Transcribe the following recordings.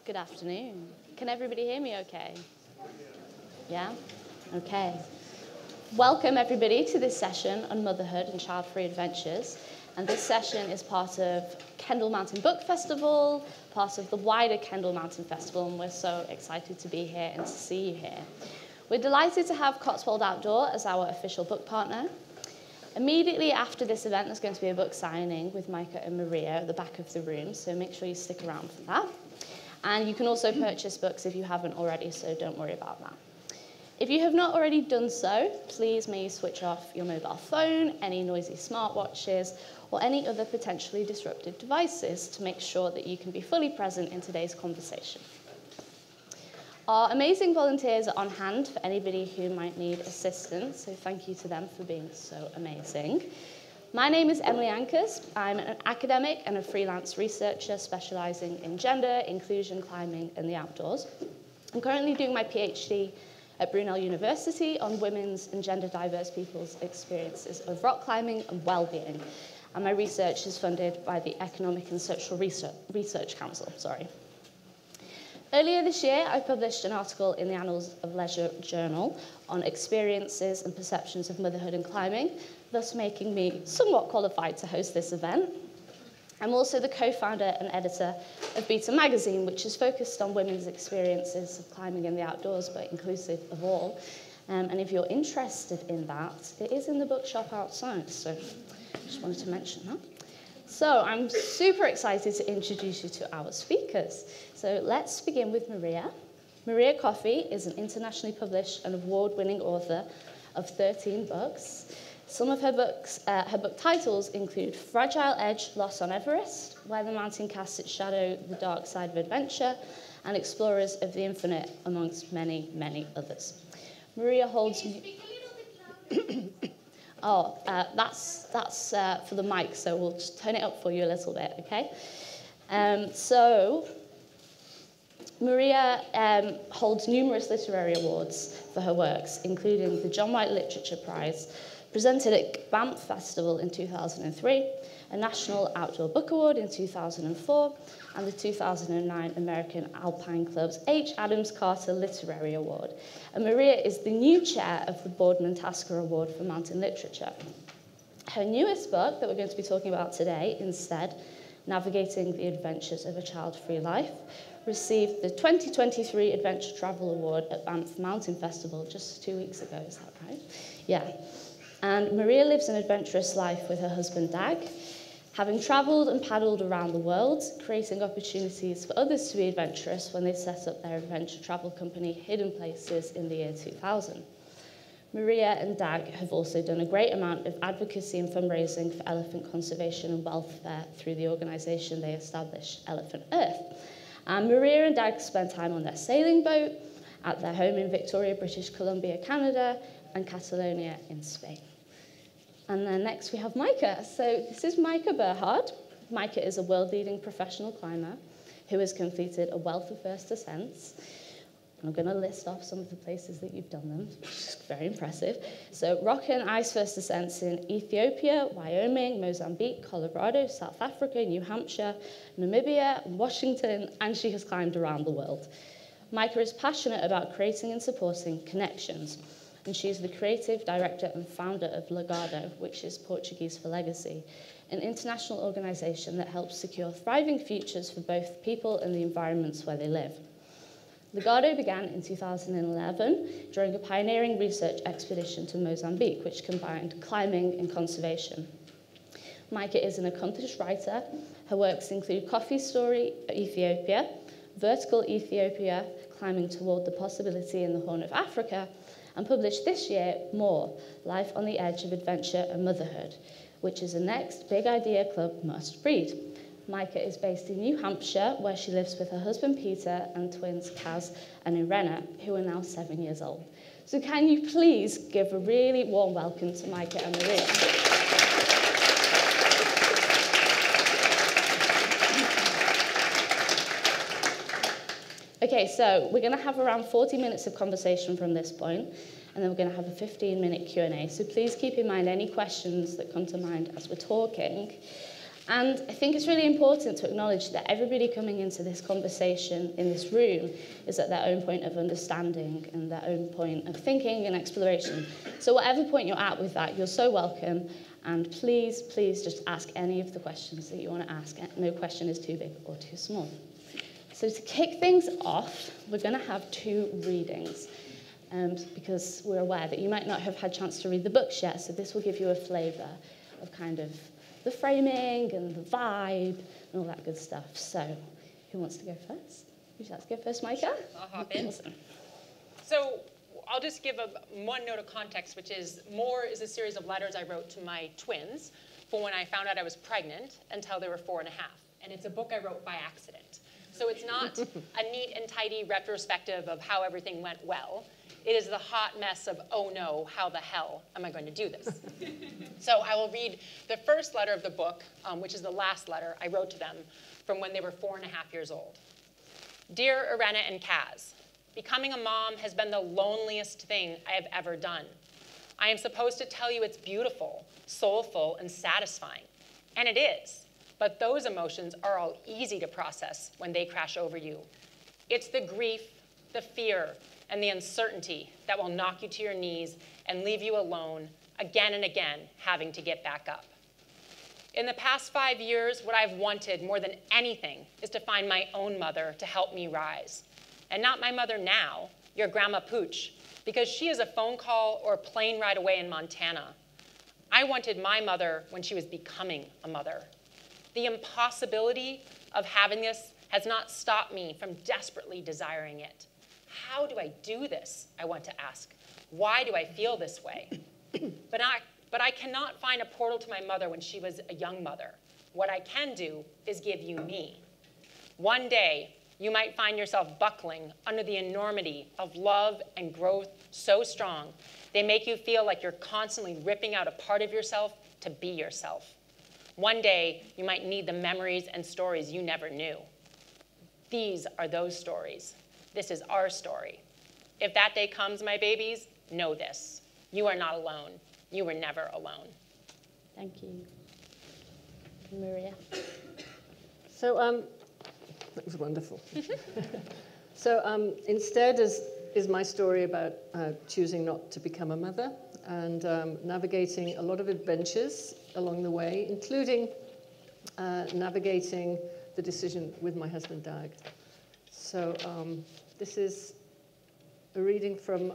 Good afternoon. Can everybody hear me okay? Yeah? Okay. Welcome everybody to this session on motherhood and child-free adventures. And this session is part of Kendall Mountain Book Festival, part of the wider Kendall Mountain Festival, and we're so excited to be here and to see you here. We're delighted to have Cotswold Outdoor as our official book partner. Immediately after this event, there's going to be a book signing with Majka and Maria at the back of the room, so make sure you stick around for that. And you can also purchase books if you haven't already, so don't worry about that. If you have not already done so, please may you switch off your mobile phone, any noisy smartwatches, or any other potentially disruptive devices to make sure that you can be fully present in today's conversation. Our amazing volunteers are on hand for anybody who might need assistance, so thank you to them for being so amazing. My name is Emily Ankers. I'm an academic and a freelance researcher specialising in gender, inclusion, climbing, and the outdoors. I'm currently doing my PhD at Brunel University on women's and gender diverse people's experiences of rock climbing and well-being. And my research is funded by the Economic and Social Research Council. Earlier this year, I published an article in the Annals of Leisure journal on experiences and perceptions of motherhood and climbing, thus making me somewhat qualified to host this event. I'm also the co-founder and editor of Beta magazine, which is focused on women's experiences of climbing in the outdoors, but inclusive of all. And if you're interested in that, it is in the bookshop outside, so just wanted to mention that. So I'm super excited to introduce you to our speakers. So let's begin with Maria. Maria Coffey is an internationally published and award-winning author of 13 books. Some of her books, her book titles include Fragile Edge, Lost on Everest, Where the Mountain Casts Its Shadow, The Dark Side of Adventure, and Explorers of the Infinite, amongst many, many others. Maria holds... that's for the mic, so we'll just turn it up for you a little bit, okay? Maria holds numerous literary awards for her works, including the John White Literature Prize, presented at Banff Festival in 2003, a National Outdoor Book Award in 2004, and the 2009 American Alpine Club's H. Adams Carter Literary Award. And Maria is the new chair of the Boardman Tasker Award for Mountain Literature. Her newest book that we're going to be talking about today, instead, Navigating the Adventures of a Child-Free Life, received the 2023 Adventure Travel Award at Banff Mountain Festival just 2 weeks ago, is that right? Yeah. And Maria lives an adventurous life with her husband, Dag, having travelled and paddled around the world, creating opportunities for others to be adventurous when they set up their adventure travel company, Hidden Places, in the year 2000. Maria and Dag have also done a great amount of advocacy and fundraising for elephant conservation and welfare through the organisation they established, Elephant Earth. And Maria and Dag spend time on their sailing boat, at their home in Victoria, British Columbia, Canada, and Catalonia in Spain. And then next we have Majka. So this is Majka Burhardt. Majka is a world-leading professional climber who has completed a wealth of first ascents. I'm going to list off some of the places that you've done them, which is very impressive. So rock and ice first ascents in Ethiopia, Wyoming, Mozambique, Colorado, South Africa, New Hampshire, Namibia, Washington, and she has climbed around the world. Majka is passionate about creating and supporting connections, and she is the creative director and founder of Legado, which is Portuguese for legacy, an international organisation that helps secure thriving futures for both people and the environments where they live. Legado began in 2011 during a pioneering research expedition to Mozambique, which combined climbing and conservation. Majka is an accomplished writer. Her works include Coffey's Story, Ethiopia, Vertical Ethiopia, Climbing Toward the Possibility in the Horn of Africa, and published this year, More, Life on the Edge of Adventure and Motherhood, which is a next Big Idea Club must read. Majka is based in New Hampshire, where she lives with her husband Peter and twins Kaz and Irena, who are now 7 years old. So can you please give a really warm welcome to Majka and Maria? Okay, so we're going to have around 40 minutes of conversation from this point, and then we're going to have a 15-minute Q&A. So please keep in mind any questions that come to mind as we're talking. And I think it's really important to acknowledge that everybody coming into this conversation in this room is at their own point of understanding and their own point of thinking and exploration. So whatever point you're at with that, you're so welcome. And please, please just ask any of the questions that you want to ask. No question is too big or too small. So to kick things off, we're going to have 2 readings. Because we're aware that you might not have had a chance to read the books yet, so this will give you a flavour of kind of the framing and the vibe and all that good stuff. So, who wants to go first? Would you like to go first, Majka? I'll hop in. Awesome. So, I'll just give one note of context, which is More is a series of letters I wrote to my twins for when I found out I was pregnant until they were 4 and a half. And it's a book I wrote by accident. So it's not a neat and tidy retrospective of how everything went well. It is the hot mess of, oh no, how the hell am I going to do this? So I will read the first letter of the book, which is the last letter I wrote to them from when they were 4 and a half years old. Dear Irena and Kaz, becoming a mom has been the loneliest thing I have ever done. I am supposed to tell you it's beautiful, soulful, and satisfying. And it is. But those emotions are all easy to process when they crash over you. It's the grief, the fear, and the uncertainty that will knock you to your knees and leave you alone again and again, having to get back up. In the past 5 years, what I've wanted more than anything is to find my own mother to help me rise. And not my mother now, your Grandma Pooch, because she is a phone call or a plane ride away in Montana. I wanted my mother when she was becoming a mother. The impossibility of having this has not stopped me from desperately desiring it. How do I do this, I want to ask. Why do I feel this way? But I cannot find a portal to my mother when she was a young mother. What I can do is give you me. One day, you might find yourself buckling under the enormity of love and growth so strong, they make you feel like you're constantly ripping out a part of yourself to be yourself. One day, you might need the memories and stories you never knew. These are those stories. This is our story. If that day comes, my babies, know this. You are not alone. You were never alone. Thank you. Maria. So, that was wonderful. So, instead is my story about choosing not to become a mother and navigating a lot of adventures along the way, including navigating the decision with my husband, Dag. So this is a reading from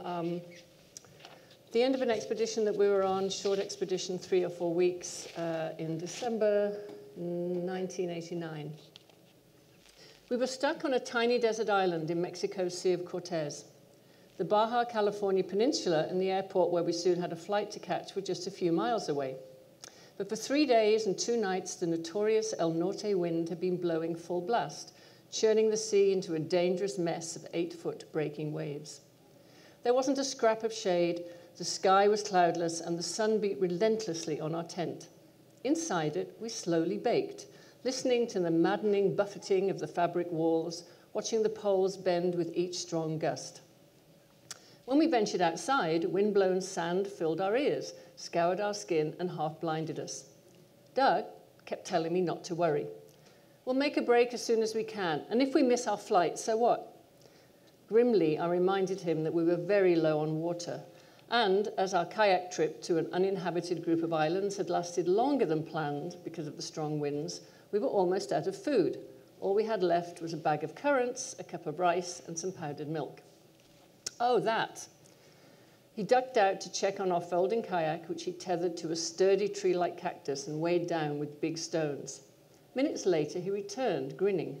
the end of an expedition that we were on, short expedition, 3 or 4 weeks, in December 1989. We were stuck on a tiny desert island in Mexico's Sea of Cortez. The Baja California Peninsula and the airport where we soon had a flight to catch were just a few miles away. But for 3 days and 2 nights, the notorious El Norte wind had been blowing full blast, churning the sea into a dangerous mess of 8-foot breaking waves. There wasn't a scrap of shade, the sky was cloudless, and the sun beat relentlessly on our tent. Inside it, we slowly baked, listening to the maddening buffeting of the fabric walls, watching the poles bend with each strong gust. When we ventured outside, wind-blown sand filled our ears, scoured our skin, and half-blinded us. Doug kept telling me not to worry. We'll make a break as soon as we can, and if we miss our flight, so what? Grimly, I reminded him that we were very low on water, and as our kayak trip to an uninhabited group of islands had lasted longer than planned because of the strong winds, we were almost out of food. All we had left was a bag of currants, a cup of rice, and some powdered milk. Oh, that. He ducked out to check on our folding kayak, which he tethered to a sturdy tree-like cactus and weighed down with big stones. Minutes later, he returned, grinning.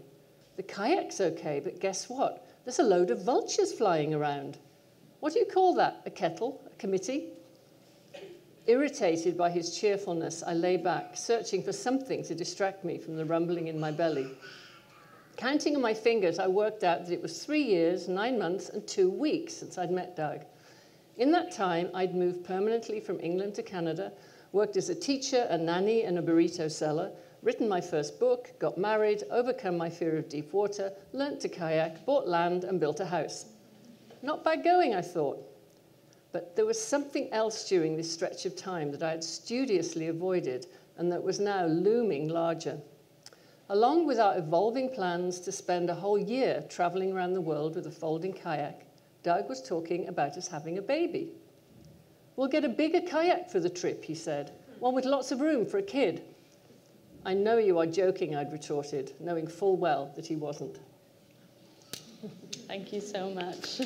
The kayak's okay, but guess what? There's a load of vultures flying around. What do you call that? A kettle? A committee? Irritated by his cheerfulness, I lay back, searching for something to distract me from the rumbling in my belly. Counting on my fingers, I worked out that it was 3 years, 9 months, and 2 weeks since I'd met Doug. In that time, I'd moved permanently from England to Canada, worked as a teacher, a nanny, and a burrito seller, written my first book, got married, overcome my fear of deep water, learnt to kayak, bought land, and built a house. Not bad going, I thought. But there was something else during this stretch of time that I had studiously avoided, and that was now looming larger. Along with our evolving plans to spend a whole year traveling around the world with a folding kayak, Doug was talking about us having a baby. "We'll get a bigger kayak for the trip," he said, "one with lots of room for a kid." "I know you are joking," I'd retorted, knowing full well that he wasn't. Thank you so much.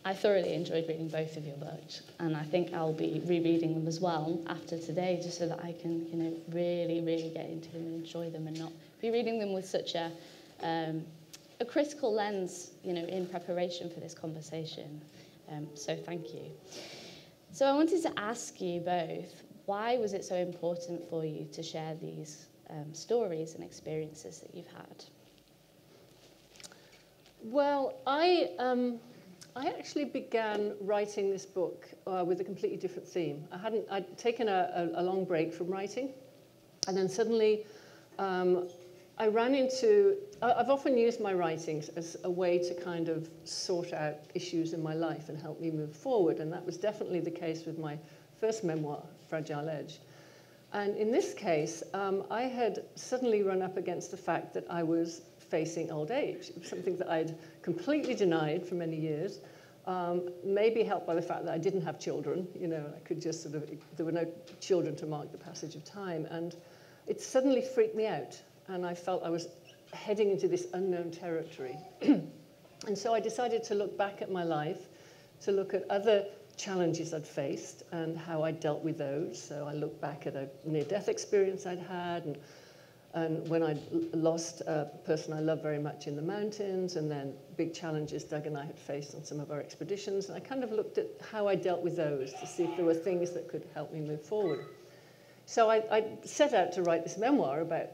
I thoroughly enjoyed reading both of your books, and I think I'll be rereading them as well after today, just so that I can, really, really get into them and enjoy them, and not be reading them with such a critical lens, in preparation for this conversation. So thank you. So I wanted to ask you both, why was it so important for you to share these stories and experiences that you've had? Well, I actually began writing this book with a completely different theme. I'd taken a long break from writing, and then suddenly I ran into, I've often used my writings as a way to kind of sort out issues in my life and help me move forward, and that was definitely the case with my first memoir, Fragile Edge. And in this case, I had suddenly run up against the fact that I was facing old age. It was something that I'd completely denied for many years, maybe helped by the fact that I didn't have children. I could just there were no children to mark the passage of time. And it suddenly freaked me out. And I felt I was heading into this unknown territory. And so I decided to look back at my life, to look at other challenges I'd faced and how I dealt with those. So I looked back at a near-death experience I'd had, and when I lost a person I loved very much in the mountains, and then big challenges Doug and I had faced on some of our expeditions. And I kind of looked at how I dealt with those to see if there were things that could help me move forward. So I set out to write this memoir about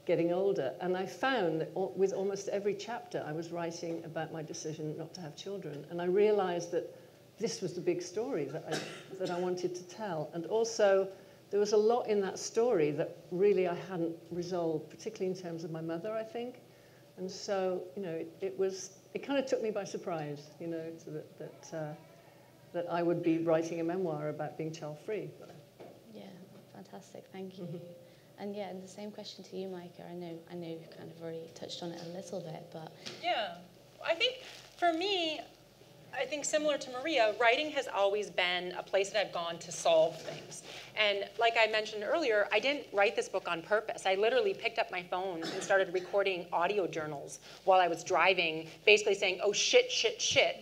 getting older, and I found that with almost every chapter I was writing about my decision not to have children. And I realized that this was the big story that I wanted to tell. And also, there was a lot in that story that really I hadn't resolved, particularly in terms of my mother, I think. And so, it kind of took me by surprise, that I would be writing a memoir about being child-free. Yeah, fantastic, thank you. Mm-hmm. And yeah, and the same question to you, Majka. I know you've kind of already touched on it a little bit, but... Yeah, I think for me, I think similar to Maria, writing has always been a place that I've gone to solve things. And like I mentioned earlier, I didn't write this book on purpose. I literally picked up my phone and started recording audio journals while I was driving, basically saying, oh, shit,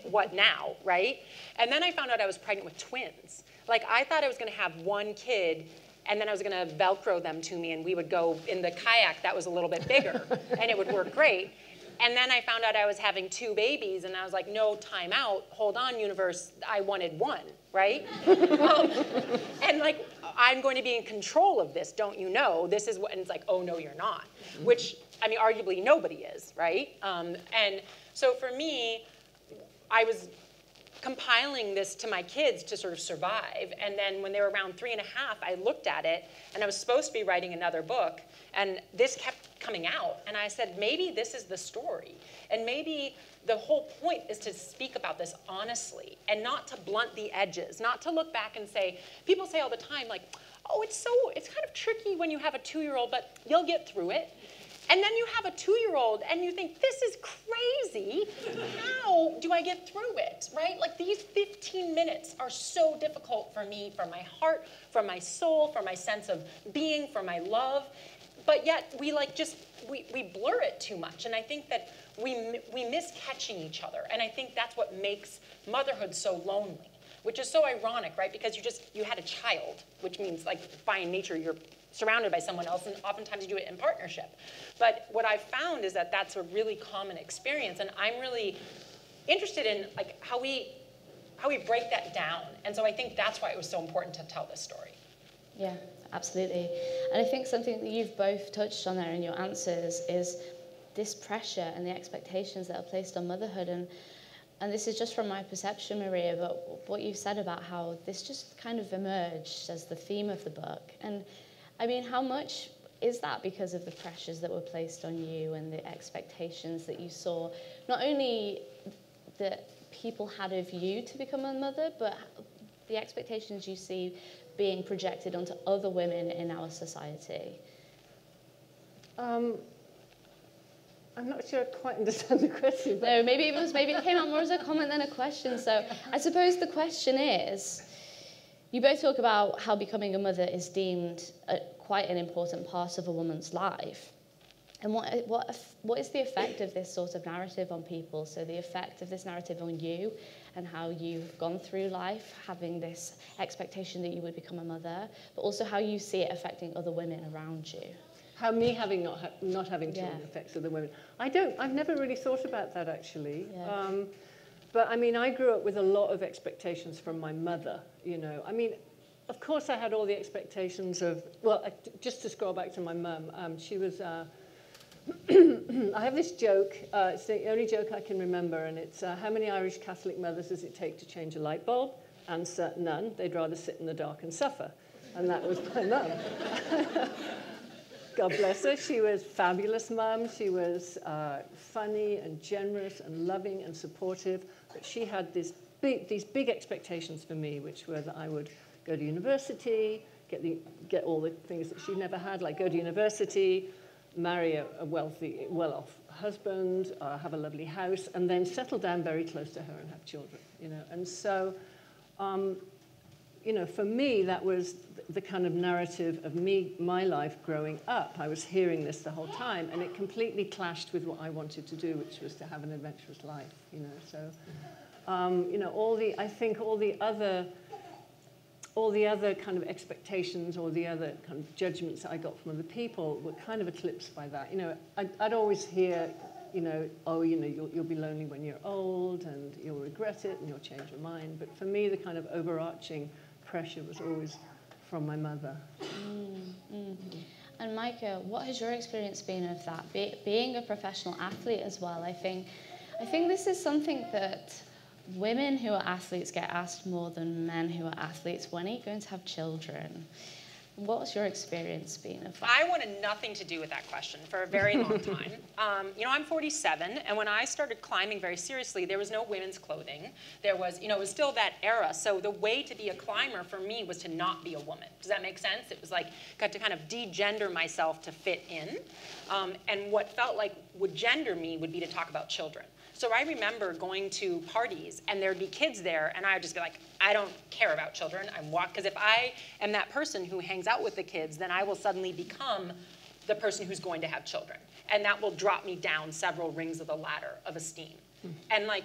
what now, right? And then I found out I was pregnant with twins. Like, I thought I was going to have one kid, and then I was going to Velcro them to me, and we would go in the kayak that was a little bit bigger, and it would work great. And then I found out I was having 2 babies, and I was like, no, time out, hold on, universe, I wanted one, right? And like, I'm going to be in control of this, don't you know? This is what, and it's like, oh, no, you're not. Which, I mean, arguably nobody is, right? And so for me, I was compiling this to my kids to sort of survive. And then when they were around 3 and a half, I looked at it, and I was supposed to be writing another book, and this kept coming out. And I said, maybe this is the story. And maybe the whole point is to speak about this honestly and not to blunt the edges, not to look back and say, people say all the time, like, oh, it's kind of tricky when you have a 2-year-old, but you'll get through it. And then you have a 2-year-old and you think, this is crazy. How do I get through it, right? Like, these 15 minutes are so difficult for me, for my heart, for my soul, for my sense of being, for my love. But yet we we blur it too much. And I think that we miss catching each other. And I think that's what makes motherhood so lonely, which is so ironic, right? Because you had a child, which means, like, by nature, you're surrounded by someone else, and oftentimes you do it in partnership. But what I've found is that that's a really common experience, and I'm really interested in, like, how we break that down. And so I think that's why it was so important to tell this story. Yeah, absolutely. And I think something that you've both touched on there in your answers is this pressure and the expectations that are placed on motherhood. And this is just from my perception, Maria, but what you've said about how this just kind of emerged as the theme of the book. And I mean, how much is that because of the pressures that were placed on you and the expectations that you saw, not only the people had of you to become a mother, but the expectations you see being projected onto other women in our society? I'm not sure I quite understand the question. But No, maybe it came out more as a comment than a question. So I suppose the question is, you both talk about how becoming a mother is deemed quite an important part of a woman's life. And what is the effect of this sort of narrative on people? So the effect of this narrative on you and how you've gone through life, having this expectation that you would become a mother, but also how you see it affecting other women around you. How me having not having children affects other women. I've never really thought about that, actually. Yeah. But I mean, I grew up with a lot of expectations from my mother, you know. I mean, of course I had all the expectations of, well, just to scroll back to my mum, she was, I have this joke, it's the only joke I can remember, and it's, how many Irish Catholic mothers does it take to change a light bulb? Answer, none. They'd rather sit in the dark and suffer. And that was my mum. God bless her. She was a fabulous mum. She was funny and generous and loving and supportive. But she had these big expectations for me, which were that I would go to university, get all the things that she never had, like go to university, marry a wealthy, well-off husband, have a lovely house, and then settle down very close to her and have children. You know, and so, you know, for me, that was the kind of narrative of my life growing up. I was hearing this the whole time, and it completely clashed with what I wanted to do, which was to have an adventurous life, you know. So, you know, I think all the other kind of expectations or the other kind of judgments that I got from other people were kind of eclipsed by that. You know, I'd always hear, you know, oh, you know, you'll be lonely when you're old, and you'll regret it, and you'll change your mind. But for me, the kind of overarching pressure was always from my mother. And Majka, what has your experience been of that? Being a professional athlete as well, I think this is something that women who are athletes get asked more than men who are athletes. When are you going to have children? What's your experience been of that? I wanted nothing to do with that question for a very long time. You know, I'm 47, and when I started climbing very seriously, there was no women's clothing. There was, you know, it was still that era. So the way to be a climber for me was to not be a woman. Does that make sense? It was like, got to kind of de-gender myself to fit in. And what felt like would gender me would be to talk about children. So I remember going to parties, and there'd be kids there, and I would just be like, I don't care about children. Because if I am that person who hangs out with the kids, then I will suddenly become the person who's going to have children. And that will drop me down several rings of the ladder of esteem. And like,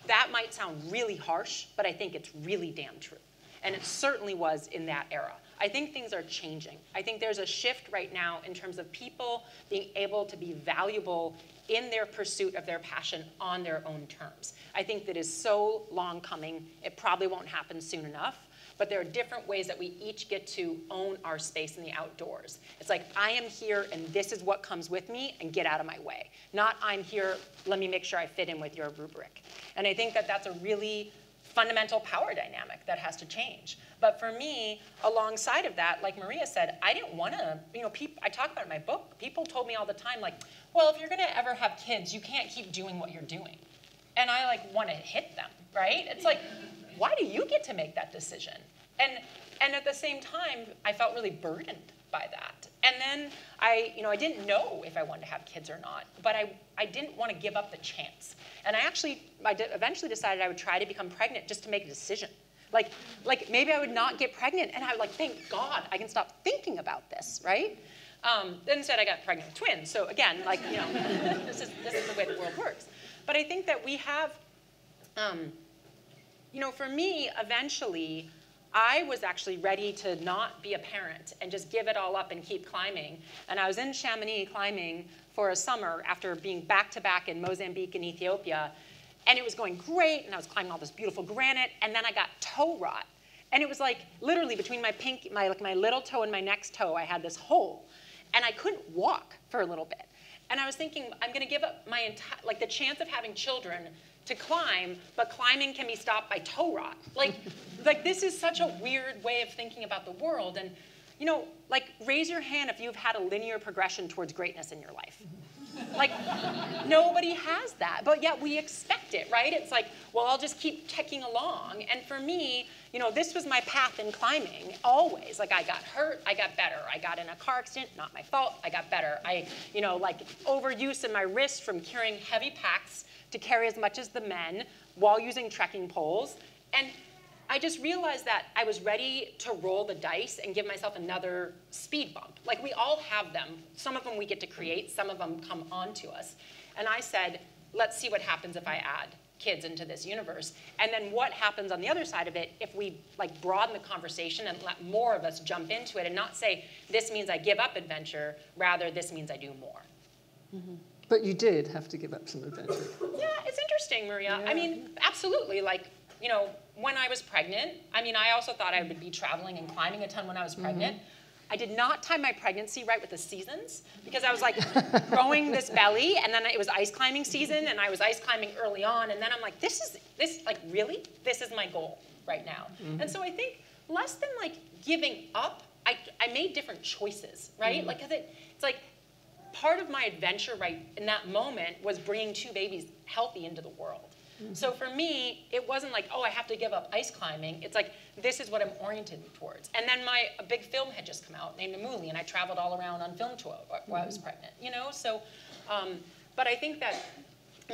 that might sound really harsh, but I think it's really damn true. And it certainly was in that era. I think things are changing. I think there's a shift right now in terms of people being able to be valuable in their pursuit of their passion on their own terms. I think that is so long coming. It probably won't happen soon enough, but there are different ways that we each get to own our space in the outdoors. It's like, I am here and this is what comes with me, and get out of my way. Not, I'm here, let me make sure I fit in with your rubric. And I think that that's a really fundamental power dynamic that has to change. But for me, alongside of that, like Maria said, I didn't want to, you know, I talk about it in my book. People told me all the time, like, well, if you're going to ever have kids, you can't keep doing what you're doing. And I like want to hit them, right? It's like, why do you get to make that decision? And at the same time, I felt really burdened by that. And then I didn't know if I wanted to have kids or not, but I didn't want to give up the chance. And I eventually decided I would try to become pregnant just to make a decision. Like maybe I would not get pregnant, and I would like, thank God I can stop thinking about this, right? Then instead I got pregnant with twins. So again, like, you know, this is the way the world works. But I think that we have, you know, for me, eventually, I was actually ready to not be a parent and just give it all up and keep climbing. And I was in Chamonix climbing for a summer after being back-to-back in Mozambique and Ethiopia. And it was going great, and I was climbing all this beautiful granite, and then I got toe rot. And it was like, literally between my little toe and my next toe, I had this hole. And I couldn't walk for a little bit. And I was thinking, I'm gonna give up my the chance of having children to climb, but climbing can be stopped by toe rot. Like this is such a weird way of thinking about the world. And, you know, like, raise your hand if you've had a linear progression towards greatness in your life. Like, nobody has that, but yet we expect it, right? It's like, well, I'll just keep ticking along. And for me, this was my path in climbing, always. Like, I got hurt, I got better. I got in a car accident, not my fault, I got better. Like, overuse in my wrist from carrying heavy packs to carry as much as the men while using trekking poles. And I just realized that I was ready to roll the dice and give myself another speed bump. Like, we all have them. Some of them we get to create, some of them come onto us. And I said, let's see what happens if I add kids into this universe. And then what happens on the other side of it if we broaden the conversation and let more of us jump into it and not say, this means I give up adventure, rather this means I do more. Mm-hmm. But you did have to give up some adventure. Yeah, it's interesting, Maria. Yeah. I mean, absolutely. When I was pregnant, I also thought I would be traveling and climbing a ton when I was pregnant. Mm-hmm. I did not time my pregnancy right with the seasons because I was growing this belly, and then it was ice climbing season, and I was ice climbing early on, and then I'm like, really? This is my goal right now. Mm-hmm. And so I think less than giving up, I made different choices, right? Mm-hmm. It's like part of my adventure right in that moment was bringing 2 babies healthy into the world. Mm-hmm. So for me, it wasn't like, oh, I have to give up ice climbing. It's like, this is what I'm oriented towards. And then a big film had just come out named Emily, and I traveled all around on film tour while I was pregnant, So, but I think that,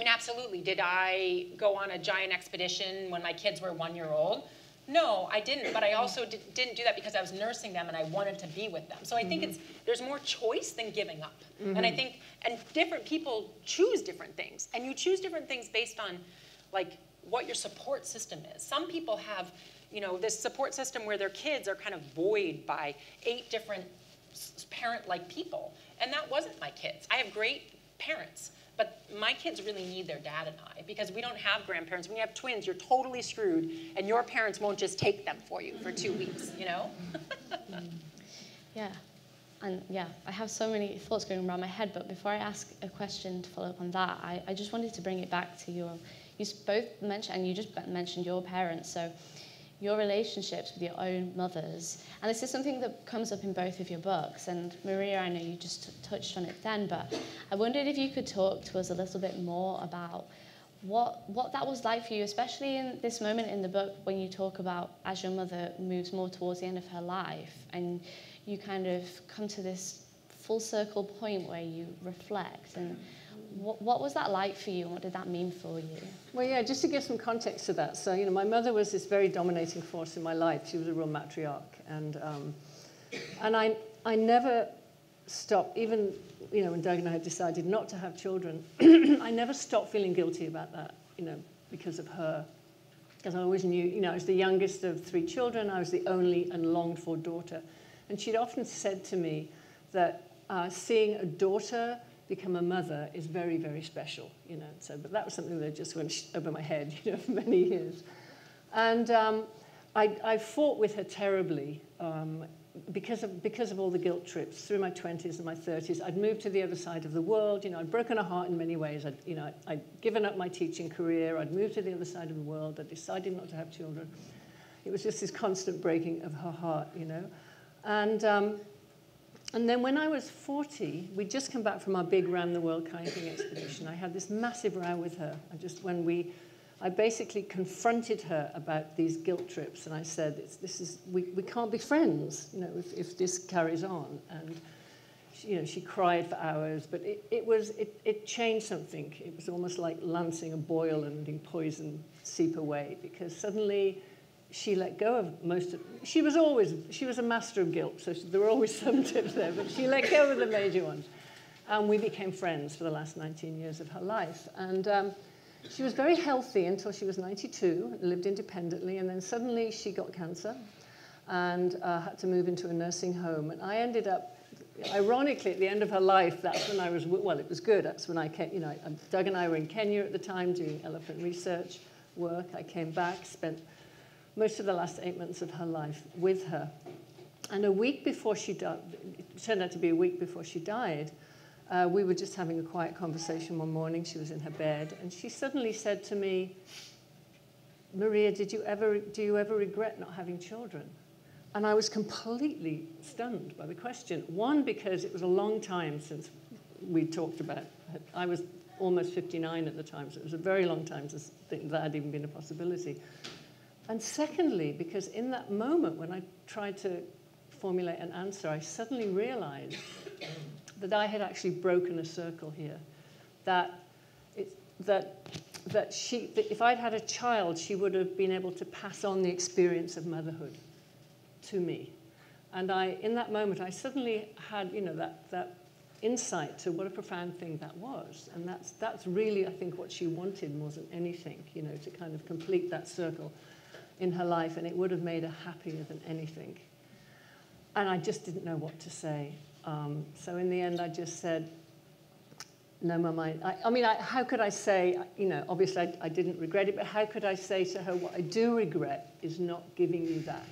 absolutely, did I go on a giant expedition when my kids were 1 year old? No, I didn't, but I also didn't do that because I was nursing them and I wanted to be with them. So I think there's more choice than giving up. Mm-hmm. And I think, and different people choose different things. And you choose different things based on what your support system is. Some people have, this support system where their kids are kind of buoyed by 8 different parent-like people. And that wasn't my kids. I have great parents. But my kids really need their dad and I, because we don't have grandparents. When you have twins, you're totally screwed, and your parents won't just take them for you for 2 weeks, Yeah. And yeah, I have so many thoughts going around my head, but before I ask a question to follow up on that, I just wanted to bring it back to you both mentioned, and you just mentioned your parents, so your relationships with your own mothers. And this is something that comes up in both of your books. And Maria, I know you just touched on it then, but I wondered if you could talk to us a little bit more about what that was like for you, especially in this moment in the book when you talk about as your mother moves more towards the end of her life and you kind of come to this full circle point where you reflect. And what was that like for you, and what did that mean for you? Well, yeah, just to give some context to that. So, my mother was this very dominating force in my life. She was a real matriarch. And I never stopped, even, when Doug and I had decided not to have children, I never stopped feeling guilty about that, because of her. Because I always knew, I was the youngest of 3 children. I was the only and longed-for daughter. And she'd often said to me that seeing a daughter become a mother is very, very special, So, but that was something that just went over my head, for many years. And I fought with her terribly because of all the guilt trips through my 20s and my 30s. I'd moved to the other side of the world. I'd broken her heart in many ways. I'd given up my teaching career. I'd moved to the other side of the world. I decided not to have children. It was just this constant breaking of her heart, And then when I was 40, we'd just come back from our big round-the-world kayaking expedition. I had this massive row with her. I basically confronted her about these guilt trips, and I said, we can't be friends, if this carries on. And she cried for hours, but it changed something. It was almost like lancing a boil and letting poison seep away, because suddenly she let go of most of. She was a master of guilt, so there were always some tips there, but she let go of the major ones. And we became friends for the last 19 years of her life. And she was very healthy until she was 92, lived independently, and then suddenly she got cancer and had to move into a nursing home. And I ended up, ironically, at the end of her life, that's when I was, well, it was good. That's when I came, Doug and I were in Kenya at the time doing elephant research work. I came back, spent most of the last 8 months of her life with her. And a week before she died, it turned out to be a week before she died, we were just having a quiet conversation one morning. She was in her bed, and she suddenly said to me, Maria, do you ever regret not having children? And I was completely stunned by the question. One, because it was a long time since we talked about. I was almost 59 at the time, so it was a very long time to think that had even been a possibility. And secondly, because in that moment when I tried to formulate an answer, I suddenly realized that I had actually broken a circle here. That if I'd had a child, she would have been able to pass on the experience of motherhood to me. And in that moment, I suddenly had, that insight to what a profound thing that was. And that's really, I think, what she wanted more than anything, to kind of complete that circle in her life, and it would have made her happier than anything. And I just didn't know what to say. So in the end, I just said, no, Mum, how could I say, obviously I didn't regret it, but how could I say to her, what I do regret is not giving you that?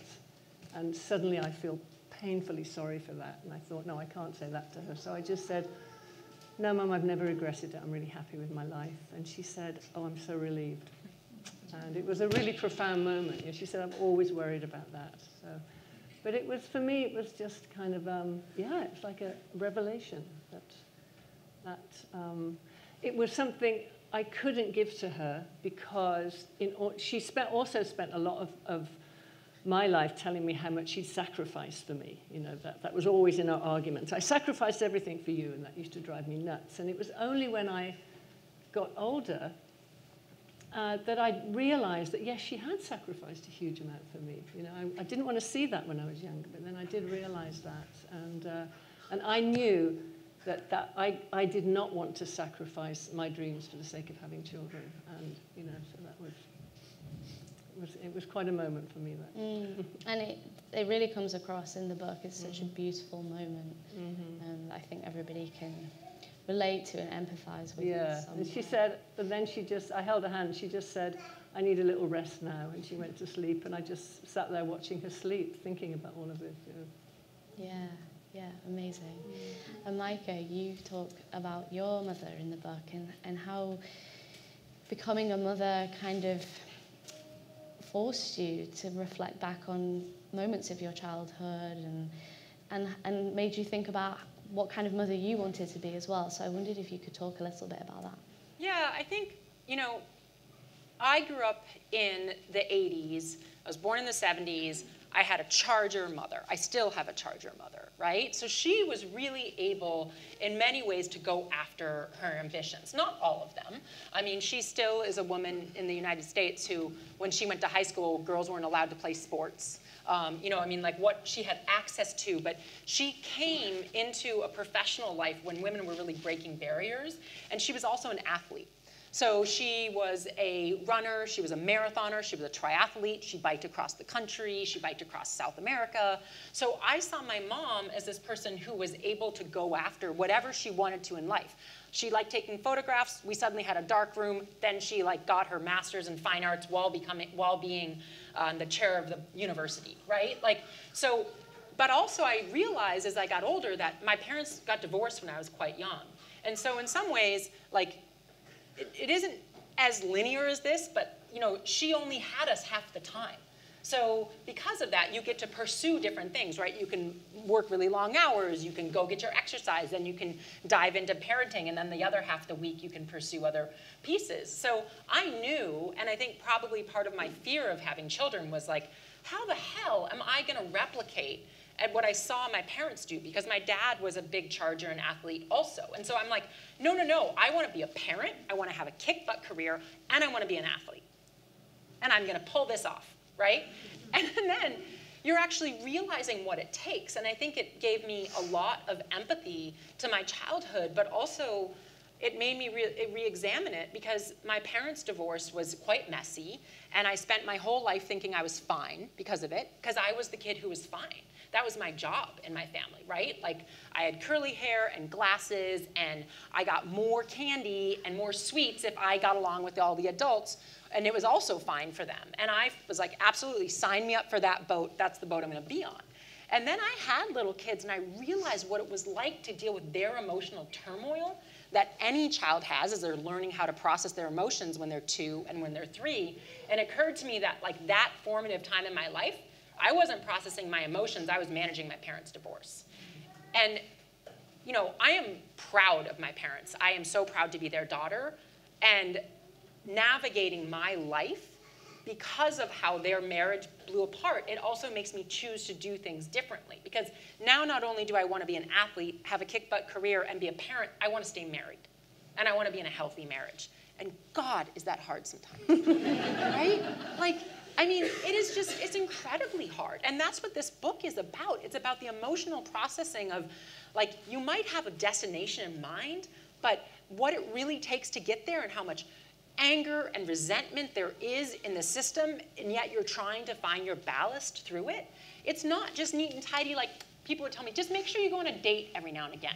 And suddenly I feel painfully sorry for that. And I thought, no, I can't say that to her. So I just said, no, Mum, I've never regretted it. I'm really happy with my life. And she said, oh, I'm so relieved. And it was a really profound moment. She said, I'm always worried about that. So, but it was, for me, it was just kind of, it's like a revelation that it was something I couldn't give to her because she also spent a lot of my life telling me how much she'd sacrificed for me. That was always in our arguments. I sacrificed everything for you, and that used to drive me nuts. And it was only when I got older that I realized that, yes, she had sacrificed a huge amount for me. I didn't want to see that when I was younger, but then I did realize that. And I knew that I did not want to sacrifice my dreams for the sake of having children. And, so that it was quite a moment for me. That. And it really comes across in the book. It's such a beautiful moment. And I think everybody can relate to and empathize with it. Yeah, and she said, but then I held her hand, she just said, I need a little rest now. And she went to sleep, and I just sat there watching her sleep, thinking about all of it. Yeah, amazing. And Majka, you talk about your mother in the book and how becoming a mother kind of forced you to reflect back on moments of your childhood and made you think about what kind of mother you wanted to be as well. So I wondered if you could talk a little bit about that. Yeah, I think, I grew up in the 80s. I was born in the 70s. I had a Charger mother. I still have a Charger mother, right? So she was really able, in many ways, to go after her ambitions. Not all of them. I mean, she still is a woman in the United States who, when she went to high school, girls weren't allowed to play sports. Like what she had access to. But she came into a professional life when women were really breaking barriers. And she was also an athlete. So she was a runner, she was a marathoner, she was a triathlete, she biked across the country, she biked across South America. So I saw my mom as this person who was able to go after whatever she wanted to in life. She liked taking photographs. We suddenly had a dark room. Then she got her master's in fine arts while being the chair of the university, right? But also I realized as I got older that my parents got divorced when I was quite young. And so in some ways, it isn't as linear as this, but she only had us half the time. So because of that, you get to pursue different things, right? You can work really long hours, you can go get your exercise, then you can dive into parenting, and then the other half of the week you can pursue other pieces. So I knew, and I think probably part of my fear of having children was how the hell am I gonna replicate at what I saw my parents do? Because my dad was a big Charger and athlete also. And so I'm like, no, I want to be a parent, I want to have a kick-butt career, and I want to be an athlete. And I'm going to pull this off, right? And then you're actually realizing what it takes. And I think it gave me a lot of empathy to my childhood, but also it made me re-examine it because my parents' divorce was quite messy, and I spent my whole life thinking I was fine because of it, because I was the kid who was fine. That was my job in my family, right? I had curly hair and glasses, and I got more candy and more sweets if I got along with all the adults, and it was also fine for them. And I was like, absolutely, sign me up for that boat. That's the boat I'm gonna be on. And then I had little kids, and I realized what it was like to deal with their emotional turmoil that any child has as they're learning how to process their emotions when they're 2 and when they're 3. And it occurred to me that that formative time in my life, I wasn't processing my emotions, I was managing my parents' divorce. And, I am proud of my parents. I am so proud to be their daughter. And navigating my life, because of how their marriage blew apart, it also makes me choose to do things differently. Because now not only do I want to be an athlete, have a kick-butt career, and be a parent, I want to stay married. And I want to be in a healthy marriage. And God, is that hard sometimes, right? Like, I mean, it's incredibly hard. And that's what this book is about. It's about the emotional processing of, like, you might have a destination in mind, but what it really takes to get there and how much anger and resentment there is in the system, and yet you're trying to find your ballast through it. It's not just neat and tidy, like people would tell me, just make sure you go on a date every now and again.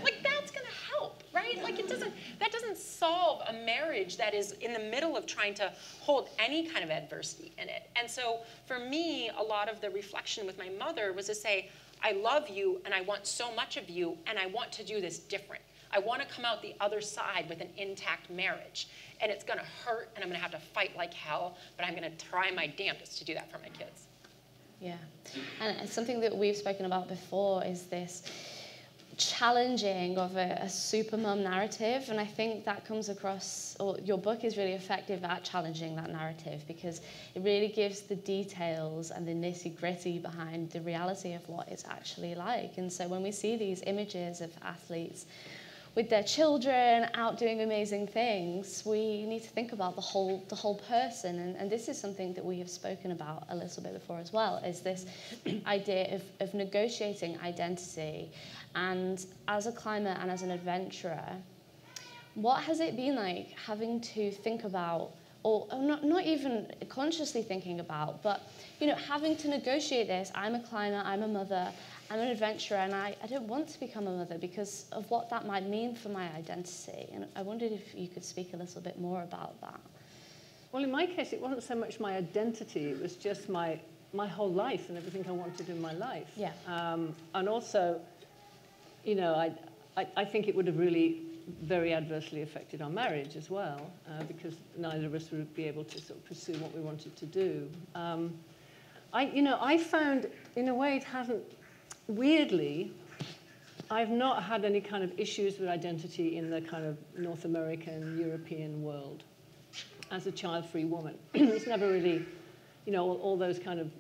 Like, that's gonna help, right? Like, that doesn't solve a marriage that is in the middle of trying to hold any kind of adversity in it. And so for me, a lot of the reflection with my mother was to say, I love you and I want so much of you and I want to do this different. I want to come out the other side with an intact marriage. And it's going to hurt, and I'm going to have to fight like hell, but I'm going to try my damnedest to do that for my kids. Yeah. And something that we've spoken about before is this challenging of a supermom narrative. And I think that comes across, or your book is really effective at challenging that narrative, because it really gives the details and the nitty-gritty behind the reality of what it's actually like. And so when we see these images of athletes with their children out doing amazing things, we need to think about the whole person. And this is something that we have spoken about a little bit before as well, is this idea of negotiating identity. And as a climber and as an adventurer, what has it been like having to think about, or not even consciously thinking about, but having to negotiate this? I'm a climber, I'm a mother, I'm an adventurer, and I don't want to become a mother because of what that might mean for my identity. And I wondered if you could speak a little bit more about that. Well, in my case, it wasn't so much my identity, it was just my whole life and everything I wanted in my life. Yeah. And also, I think it would have really very adversely affected our marriage as well, because neither of us would be able to sort of pursue what we wanted to do. I found, in a way, it hasn't, weirdly, I've not had any kind of issues with identity in the kind of North American, European world as a child-free woman. It's never really, all those kind of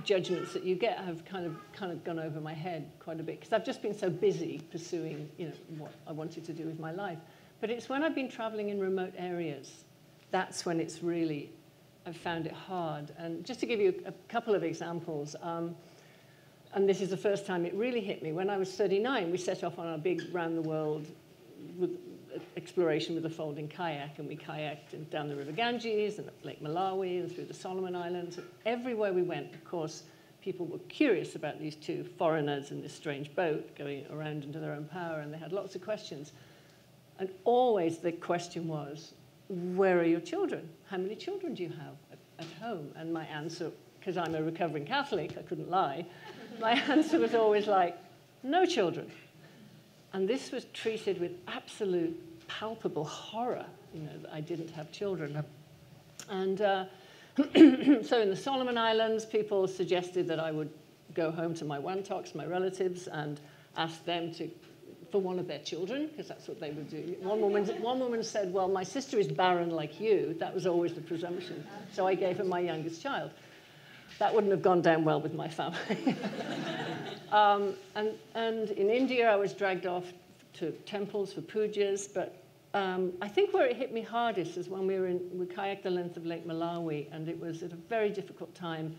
judgments that you get have kind of gone over my head quite a bit, because I've just been so busy pursuing, what I wanted to do with my life. But it's when I've been traveling in remote areas, that's when it's really, I've found it hard. And just to give you a couple of examples, and this is the first time it really hit me. When I was 39, we set off on our big round-the-world exploration with a folding kayak, and we kayaked down the River Ganges and up Lake Malawi and through the Solomon Islands. And everywhere we went, of course, people were curious about these two foreigners in this strange boat going around into their own power, and they had lots of questions. And always the question was, where are your children? How many children do you have at home? And my answer, because I'm a recovering Catholic, I couldn't lie, my answer was always like, no children. And this was treated with absolute palpable horror, that I didn't have children. And so in the Solomon Islands, people suggested that I would go home to my Wantoks, my relatives, and ask them for one of their children, because that's what they would do. One woman said, well, my sister is barren like you. That was always the presumption. So I gave her my youngest child. That wouldn't have gone down well with my family. And in India, I was dragged off to temples for pujas. But I think where it hit me hardest is when we kayaked the length of Lake Malawi, and it was at a very difficult time.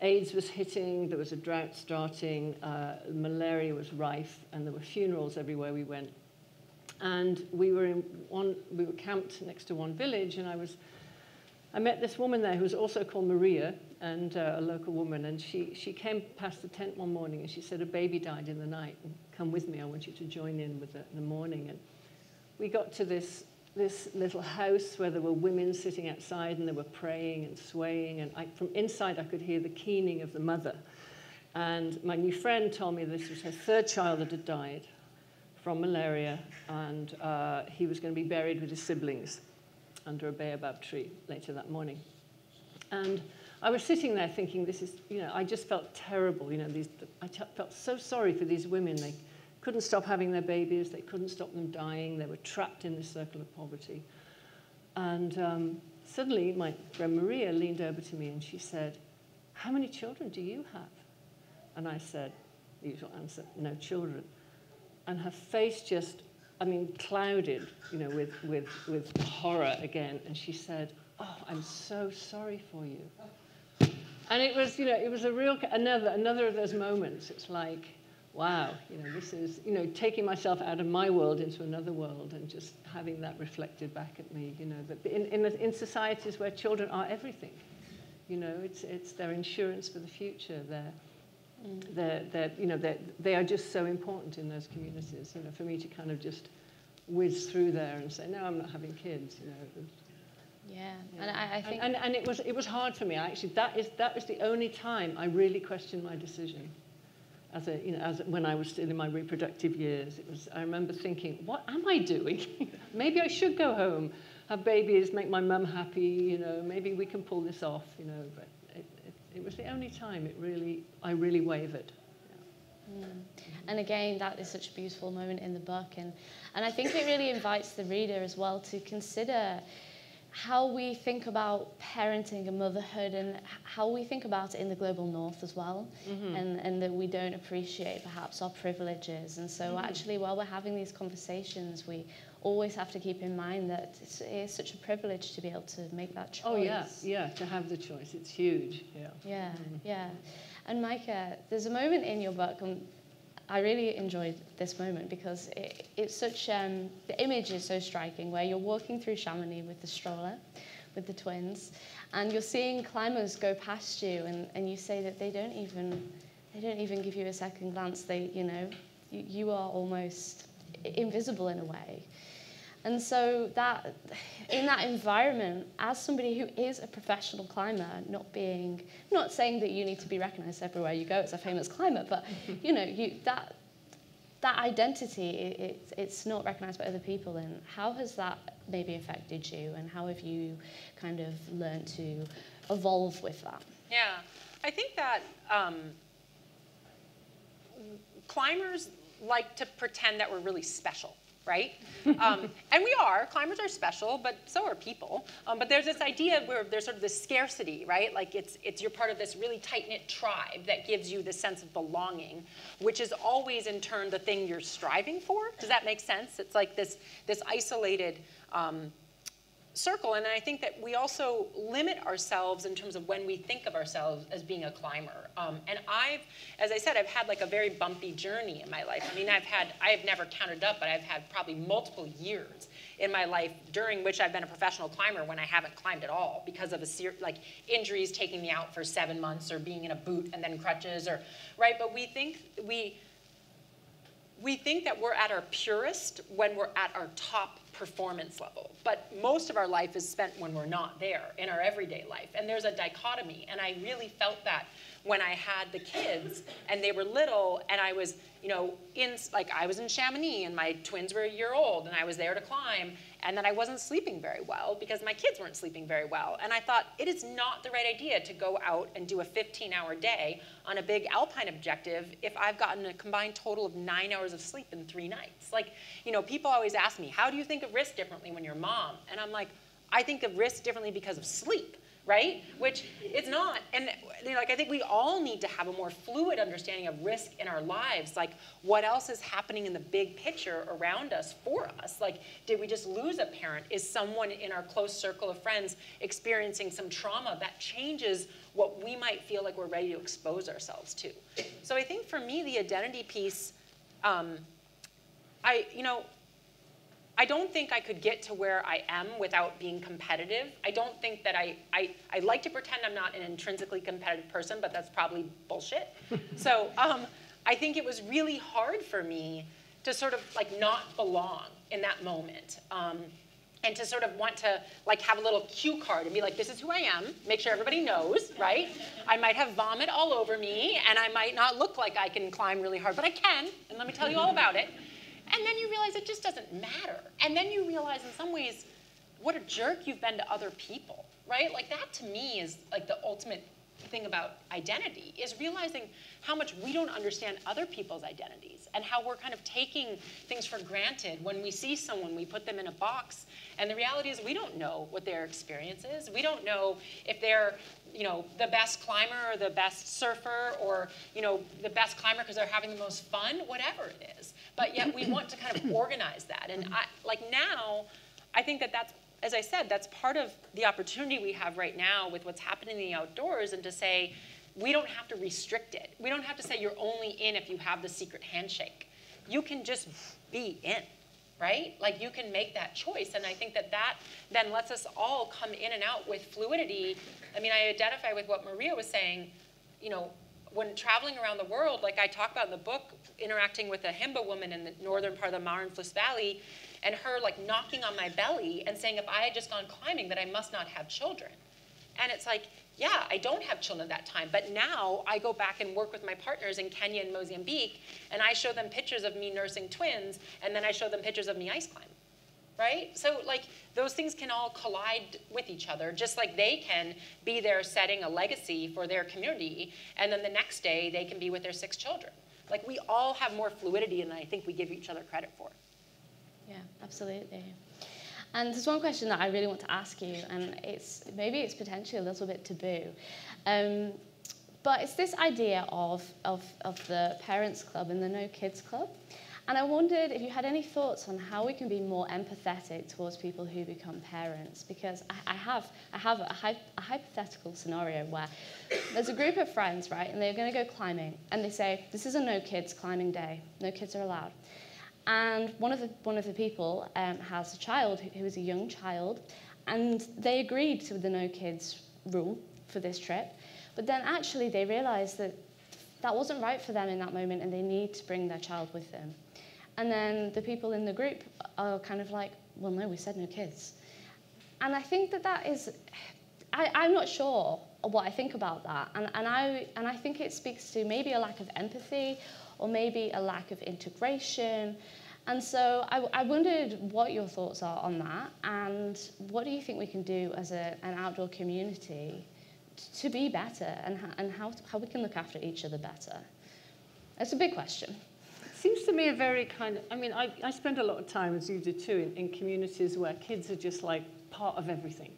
AIDS was hitting, there was a drought starting, malaria was rife, and there were funerals everywhere we went. And we were camped next to one village, and I met this woman there who was also called Maria, and a local woman, and she came past the tent one morning, and she said, a baby died in the night, and come with me, I want you to join in with it in the morning. And we got to this little house where there were women sitting outside, and they were praying and swaying, and from inside I could hear the keening of the mother. And my new friend told me this was her third child that had died from malaria, and he was going to be buried with his siblings under a baobab tree later that morning. And I was sitting there thinking, this is, I just felt terrible. I felt so sorry for these women. They couldn't stop having their babies. They couldn't stop them dying. They were trapped in this circle of poverty. And suddenly, my friend Maria leaned over to me and she said, "How many children do you have?" And I said, the usual answer, "No children." And her face just, I mean, clouded, you know, with horror again. And she said, "Oh, I'm so sorry for you." And it was, you know, it was a real, another of those moments. It's like, wow, you know, this is, you know, taking myself out of my world into another world and just having that reflected back at me, you know, that in societies where children are everything, you know, it's their insurance for the future. They are just so important in those communities. You know, for me to kind of just whiz through there and say, no, I'm not having kids, you know. Yeah, and I think, and it was hard for me. Actually, that was the only time I really questioned my decision. When I was still in my reproductive years, I remember thinking, what am I doing? Maybe I should go home, have babies, make my mum happy. You know, maybe we can pull this off. You know, but it was the only time I really wavered. Yeah. And again, that is such a beautiful moment in the book, and I think it really invites the reader as well to consider how we think about parenting and motherhood and how we think about it in the global north as well, and that we don't appreciate perhaps our privileges. And so actually, while we're having these conversations, we always have to keep in mind that it is such a privilege to be able to make that choice. Oh yeah, to have the choice. It's huge. Yeah. And Majka, there's a moment in your book, and I really enjoyed this moment because it's such, the image is so striking, where you're walking through Chamonix with the stroller, with the twins, and you're seeing climbers go past you, and you say that they don't even give you a second glance. They, you know, you are almost invisible in a way. And so that, in that environment, as somebody who is a professional climber, not saying that you need to be recognized everywhere you go as a famous climber, but you know, that identity, it's not recognized by other people. And how has that maybe affected you, and how have you kind of learned to evolve with that? Yeah, I think that climbers like to pretend that we're really special. Right? And we are. Climbers are special, but so are people. But there's this idea where there's sort of this scarcity, right? Like you're part of this really tight-knit tribe that gives you this sense of belonging, which is always in turn the thing you're striving for. Does that make sense? It's like this isolated circle. And I think that we also limit ourselves in terms of when we think of ourselves as being a climber. And as I said, I've had like a very bumpy journey in my life. I mean, I have never counted up, but I've had probably multiple years in my life during which I've been a professional climber when I haven't climbed at all because of like injuries taking me out for 7 months, or being in a boot and then crutches, or right. But we think that we're at our purest when we're at our top performance level. But most of our life is spent when we're not there in our everyday life. And there's a dichotomy. And I really felt that when I had the kids and they were little, and I was, you know, I was in Chamonix and my twins were a year old and I was there to climb, and then I wasn't sleeping very well because my kids weren't sleeping very well. And I thought, it is not the right idea to go out and do a 15-hour day on a big alpine objective if I've gotten a combined total of 9 hours of sleep in 3 nights. Like, you know, people always ask me, how do you think of risk differently when you're a mom? And I'm like, I think of risk differently because of sleep. Right? Which it's not. And you know, like, I think we all need to have a more fluid understanding of risk in our lives. Like, what else is happening in the big picture around us for us? Like, did we just lose a parent? Is someone in our close circle of friends experiencing some trauma that changes what we might feel like we're ready to expose ourselves to? So I think for me, the identity piece, I don't think I could get to where I am without being competitive. I don't think that I like to pretend I'm not an intrinsically competitive person, but that's probably bullshit. So I think it was really hard for me to sort of like not belong in that moment. And to sort of want to like have a little cue card and be like, this is who I am, make sure everybody knows, right? I might have vomit all over me, and I might not look like I can climb really hard, but I can, and let me tell you all about it. And then you realize it just doesn't matter. And then you realize in some ways what a jerk you've been to other people, right? Like, that to me is like the ultimate thing about identity, is realizing how much we don't understand other people's identities. and how we're kind of taking things for granted. When we see someone, we put them in a box, and the reality is we don't know what their experience is. We don't know if they're, you know, the best climber or the best surfer, or, you know, the best climber because they're having the most fun, whatever it is. But yet we want to kind of organize that. And now, I think that that's, as I said, that's part of the opportunity we have right now with what's happening in the outdoors, and to say, we don't have to restrict it. We don't have to say you're only in if you have the secret handshake. You can just be in, right? Like, you can make that choice. And I think that that then lets us all come in and out with fluidity. I mean, I identify with what Maria was saying, you know, when traveling around the world, like I talk about in the book, interacting with a Himba woman in the northern part of the Marinfluss Valley, and her like knocking on my belly and saying if I had just gone climbing that I must not have children. And it's like, yeah, I don't have children at that time, but now I go back and work with my partners in Kenya and Mozambique, and I show them pictures of me nursing twins, and then I show them pictures of me ice climbing, right? So like those things can all collide with each other, just like they can be there setting a legacy for their community, and then the next day they can be with their 6 children. Like, we all have more fluidity than I think we give each other credit for. Yeah, absolutely. And there's one question that I really want to ask you, and maybe it's potentially a little bit taboo, but it's this idea of the Parents Club and the No Kids Club. And I wondered if you had any thoughts on how we can be more empathetic towards people who become parents, because I have a hypothetical scenario where there's a group of friends, right, and they're going to go climbing, and they say, this is a no kids climbing day, no kids are allowed. And one of the people has a child who is a young child, and they agreed to the no kids rule for this trip, but then actually they realized that that wasn't right for them in that moment, and they need to bring their child with them. And then the people in the group are kind of like, well, no, we said no kids. And I think that is, I'm not sure what I think about that. And I think it speaks to maybe a lack of empathy, or maybe a lack of integration. And so I wondered what your thoughts are on that, and what do you think we can do as an outdoor community to be better, and how we can look after each other better? It's a big question. Seems to me a very kind of, I mean, I spend a lot of time, as you do too, in communities where kids are just like part of everything.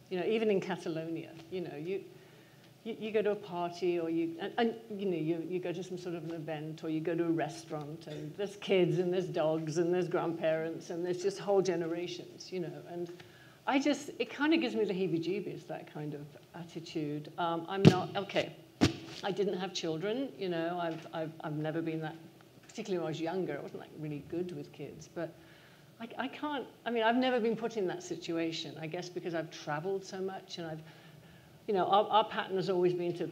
You know, even in Catalonia, you know, you go to a party, or you know, you go to some sort of an event, or you go to a restaurant, and there's kids, and there's dogs, and there's grandparents, and there's just whole generations, you know. And it kind of gives me the heebie-jeebies, that kind of attitude. I'm not, okay, I didn't have children, you know, I've never been that, particularly when I was younger, I wasn't like really good with kids, but I can't, I mean, I've never been put in that situation, I guess because I've traveled so much, and you know, our pattern has always been to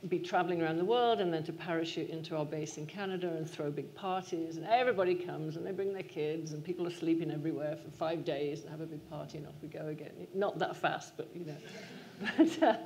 be traveling around the world, and then to parachute into our base in Canada and throw big parties, and everybody comes and they bring their kids, and people are sleeping everywhere for 5 days and have a big party, and off we go again. Not that fast, but you know. But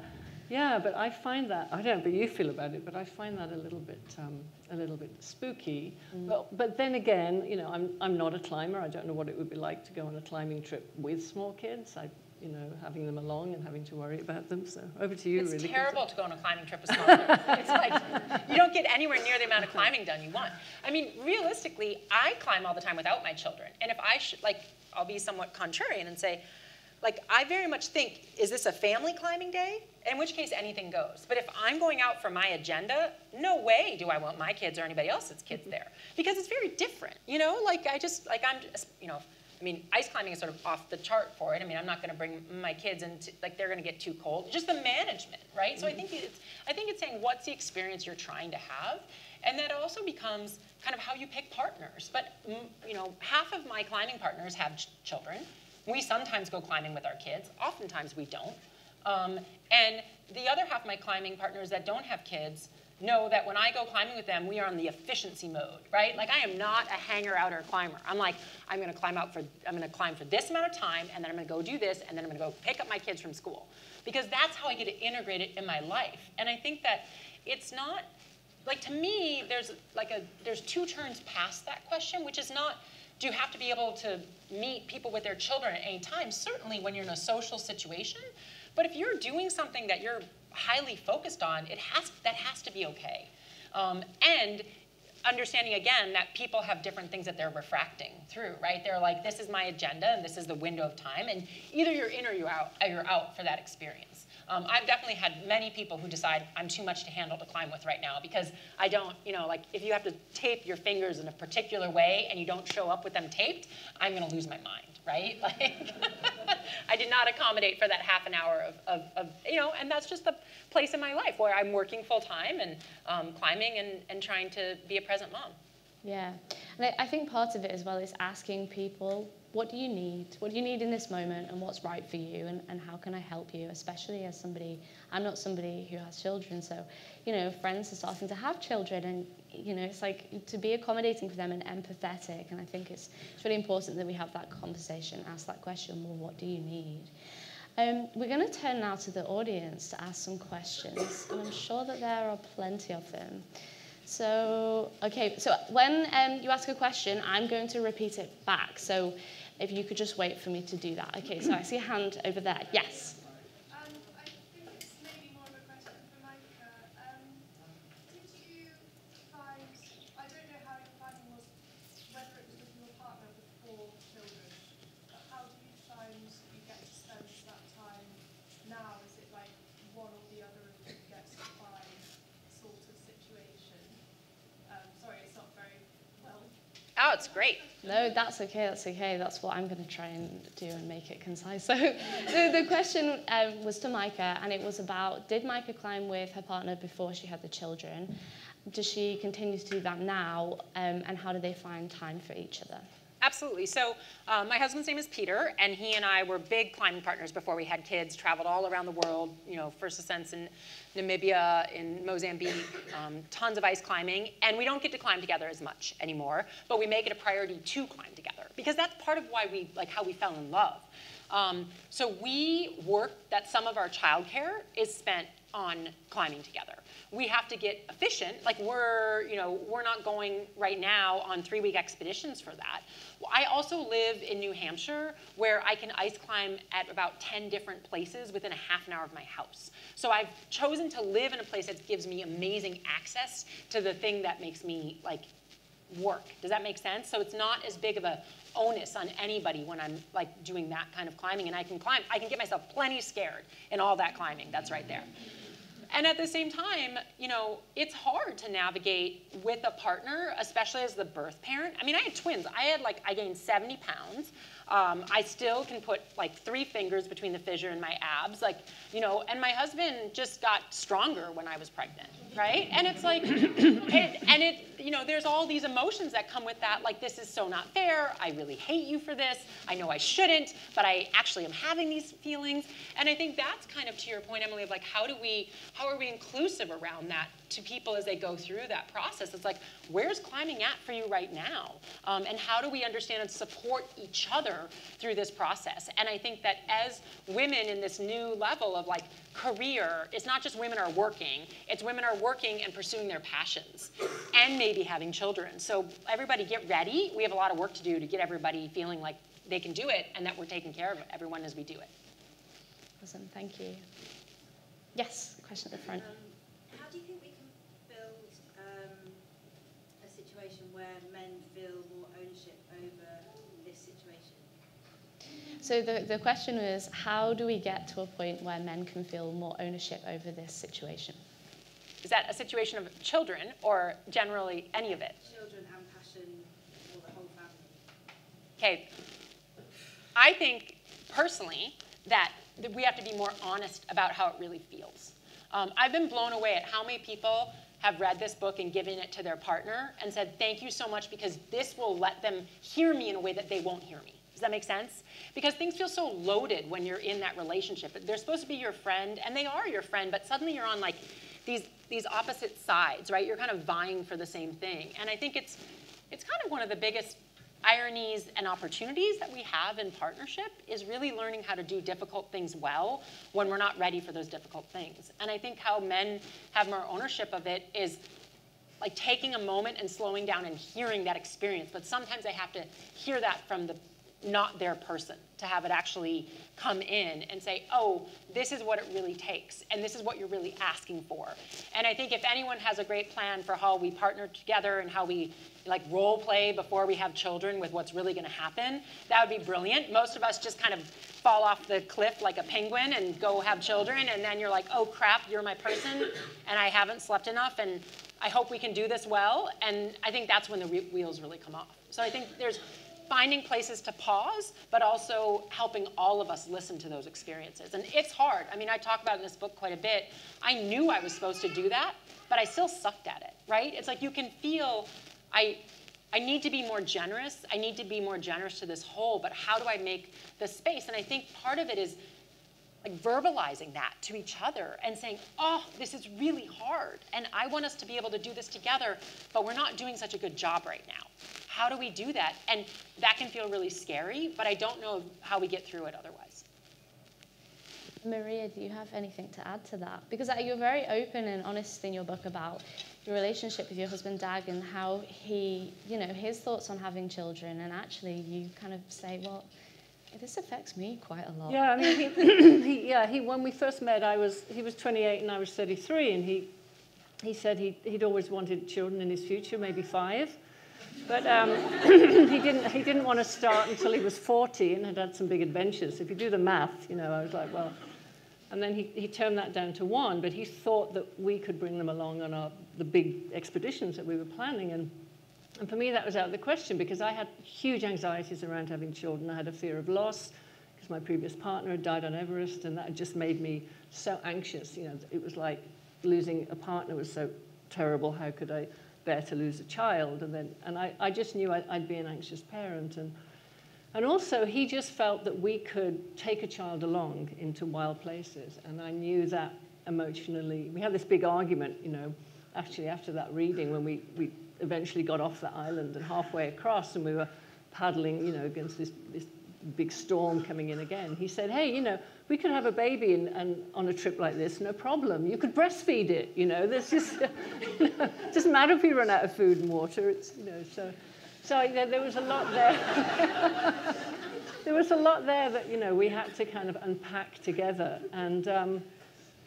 yeah, but I find that, I don't know how you feel about it, but I find that a little bit spooky. Mm. But then again, you know, I'm not a climber. I don't know what it would be like to go on a climbing trip with small kids. You know, having them along and having to worry about them. So over to you, really. It's terrible to go on a climbing trip with small kids. It's like, you don't get anywhere near the amount of climbing done you want. I mean, realistically, I climb all the time without my children. And if I should, like, I'll be somewhat contrarian and say, like, I very much think, is this a family climbing day? In which case, anything goes. But if I'm going out for my agenda, no way do I want my kids or anybody else's kids there. Because it's very different, you know? Like, you know, I mean, ice climbing is sort of off the chart for it. I mean, I'm not going to bring my kids into, like, they're going to get too cold. Just the management, right? So I think it's saying, what's the experience you're trying to have? And that also becomes kind of how you pick partners. But, you know, half of my climbing partners have children. We sometimes go climbing with our kids. Oftentimes we don't. And the other half of my climbing partners that don't have kids know that when I go climbing with them, we are on the efficiency mode, right? Like, I am not a hanger-outer climber. I'm like, I'm going to climb for this amount of time, and then I'm going to go do this, and then I'm going to go pick up my kids from school. Because that's how I get to integrate it in my life. And I think that it's not, like, to me, there's 2 turns past that question, which is not, do you have to be able to meet people with their children at any time? Certainly when you're in a social situation. But if you're doing something that you're highly focused on, that has to be okay. And understanding again that people have different things that they're refracting through, right? They're like, this is my agenda and this is the window of time, and either you're in or you're out for that experience. I've definitely had many people who decide I'm too much to handle to climb with right now because I don't, like if you have to tape your fingers in a particular way and you don't show up with them taped, I'm going to lose my mind, right? Like, I did not accommodate for that half an hour of and that's just the place in my life where I'm working full time and climbing and trying to be a present mom. Yeah, and I think part of it as well is asking people, what do you need? What do you need in this moment, and what's right for you, and how can I help you? Especially as somebody, I'm not somebody who has children, so, friends are starting to have children, and, it's like to be accommodating for them and empathetic, and I think it's really important that we have that conversation, ask that question, well, what do you need? We're going to turn now to the audience to ask some questions, and I'm sure that there are plenty of them. So, okay, so when you ask a question, I'm going to repeat it back. So if you could just wait for me to do that. Okay, so I see a hand over there. Yes? I think it's maybe more of a question for Majka. Did you find, I don't know how your planning was, whether it was with your partner before children, but how do you find you get to spend that time now? Is it like one or the other of you gets to find sort of situation? Sorry, it's not very well. Oh, it's great. No, that's okay, that's okay. That's what I'm going to try and do and make it concise. So the question was to Majka, and it was about, did Majka climb with her partner before she had the children? Does she continue to do that now? And how do they find time for each other? Absolutely. So my husband's name is Peter, and he and I were big climbing partners before we had kids, traveled all around the world, first ascents in Namibia, in Mozambique, tons of ice climbing, and we don't get to climb together as much anymore, but we make it a priority to climb together, because that's part of why how we fell in love. So we work that some of our childcare is spent on climbing together. We have to get efficient. Like we're not going right now on 3-week expeditions for that. I also live in New Hampshire where I can ice climb at about 10 different places within a half an hour of my house. So I've chosen to live in a place that gives me amazing access to the thing that makes me work. Does that make sense? So it's not as big of a onus on anybody when I'm doing that kind of climbing, and I can get myself plenty scared in all that climbing. That's right there. And at the same time, it's hard to navigate with a partner, especially as the birth parent. I mean, I had twins. I gained 70 pounds. I still can put 3 fingers between the fissure and my abs, and my husband just got stronger when I was pregnant, right? And it's there's all these emotions that come with that, this is so not fair, I really hate you for this, I know I shouldn't, but I actually am having these feelings. And I think that's kind of to your point, Emily, of how are we inclusive around that to people as they go through that process? It's where's climbing at for you right now? And how do we understand and support each other through this process? And I think that as women in this new level of career, it's not just women are working, it's women are working and pursuing their passions and maybe having children. So everybody get ready. We have a lot of work to do to get everybody feeling like they can do it and that we're taking care of everyone as we do it. Awesome, thank you. Yes, question at the front. How do you think we can build a situation where men feel more ownership over this situation? So the question was, how do we get to a point where men can feel more ownership over this situation? Is that a situation of children or generally any of it? Children and passion for the whole family. Okay. I think personally that we have to be more honest about how it really feels. I've been blown away at how many people have read this book and given it to their partner and said, thank you so much, because this will let them hear me in a way that they won't hear me. Does that make sense? Because things feel so loaded when you're in that relationship. They're supposed to be your friend, and they are your friend, but suddenly you're on these opposite sides, right? You're kind of vying for the same thing. And I think it's kind of one of the biggest ironies and opportunities that we have in partnership is really learning how to do difficult things well when we're not ready for those difficult things. And I think how men have more ownership of it is taking a moment and slowing down and hearing that experience. But sometimes they have to hear that from the not their person, to have it actually come in and say, oh, this is what it really takes, and this is what you're really asking for. And I think if anyone has a great plan for how we partner together and how we like role play before we have children with what's really gonna happen, that would be brilliant. Most of us just kind of fall off the cliff like a penguin and go have children, and then you're like, oh crap, you're my person, and I haven't slept enough, and I hope we can do this well. And I think that's when the wheels really come off. So I think there's finding places to pause, but also helping all of us listen to those experiences. And it's hard. I mean, I talk about it in this book quite a bit. I knew I was supposed to do that, but I still sucked at it, right? It's like you can feel, I need to be more generous. I need to be more generous to this whole, but how do I make the space? And I think part of it is like verbalizing that to each other and saying, oh, this is really hard, and I want us to be able to do this together, but we're not doing such a good job right now. How do we do that? And that can feel really scary, but I don't know how we get through it otherwise. Maria, do you have anything to add to that? Because you're very open and honest in your book about your relationship with your husband, Dag, and how he, you know, his thoughts on having children, and actually you kind of say, well, this affects me quite a lot. Yeah, I mean, he when we first met, he was 28 and I was 33, and he said he'd always wanted children in his future, maybe 5. But he didn't want to start until he was 40 and had some big adventures. If you do the math, you know, I was like, well. And then he turned that down to 1, but he thought that we could bring them along on the big expeditions that we were planning. And for me, that was out of the question, because I had huge anxieties around having children. I had a fear of loss because my previous partner had died on Everest, and that just made me so anxious. You know, it was like losing a partner was so terrible. How could I bear to lose a child? And I just knew I'd be an anxious parent. And also, he just felt that we could take a child along into wild places. And I knew that emotionally. We had this big argument, you know, actually after that reading, when we eventually got off the island and halfway across, and we were paddling, you know, against this big storm coming in again. He said, hey, you know, we could have a baby and on a trip like this, no problem. You could breastfeed it, you know. There's just, you know, it doesn't matter if we run out of food and water. It's, you know, so there was a lot there. There was a lot there that, you know, we had to kind of unpack together. And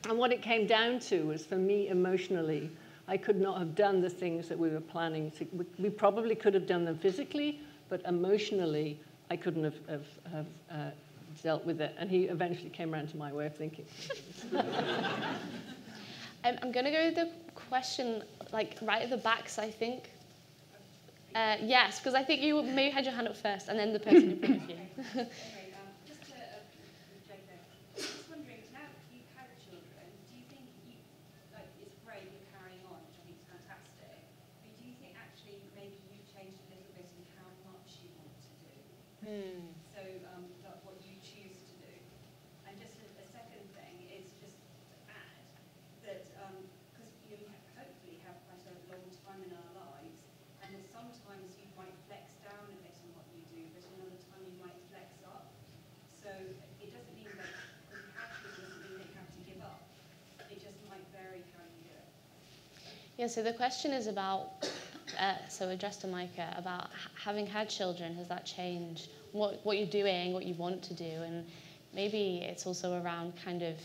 what it came down to was, for me, emotionally, I could not have done the things that we were planning to. We probably could have done them physically, but emotionally, I couldn't have dealt with it. And he eventually came around to my way of thinking. I'm going to go with the question, like, right at the back, so I think. Yes, because I think you maybe had your hand up first, and then the person in front of you. Just to joke there, just wondering, now that you've had children, do you think it's great you're carrying on, which I think is fantastic, but do you think actually maybe you've changed a little bit in how much you want to do? So like what you choose to do. And just a second thing is just to add that because you hopefully have quite a long time in our lives, and that sometimes you might flex down a bit on what you do, but another time you might flex up. So it doesn't mean that you have to, doesn't mean that you have to give up. It just might vary how you do it. Yeah, so the question is about, so addressed to Majka, about having had children, has that changed what you're doing, what you want to do? And maybe it's also around kind of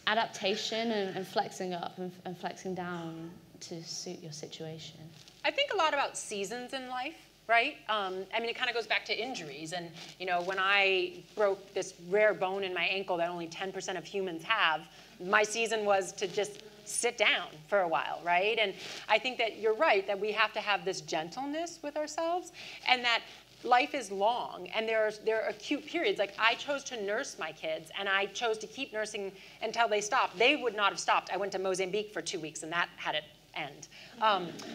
adaptation and flexing up and flexing down to suit your situation. I think a lot about seasons in life, right? I mean, it kind of goes back to injuries. And, you know, when I broke this rare bone in my ankle that only 10% of humans have, my season was to just sit down for a while, right? And I think that you're right, that we have to have this gentleness with ourselves, and that life is long, and there are acute periods. Like, I chose to nurse my kids, and I chose to keep nursing until they stopped. They would not have stopped. I went to Mozambique for 2 weeks, and that had it end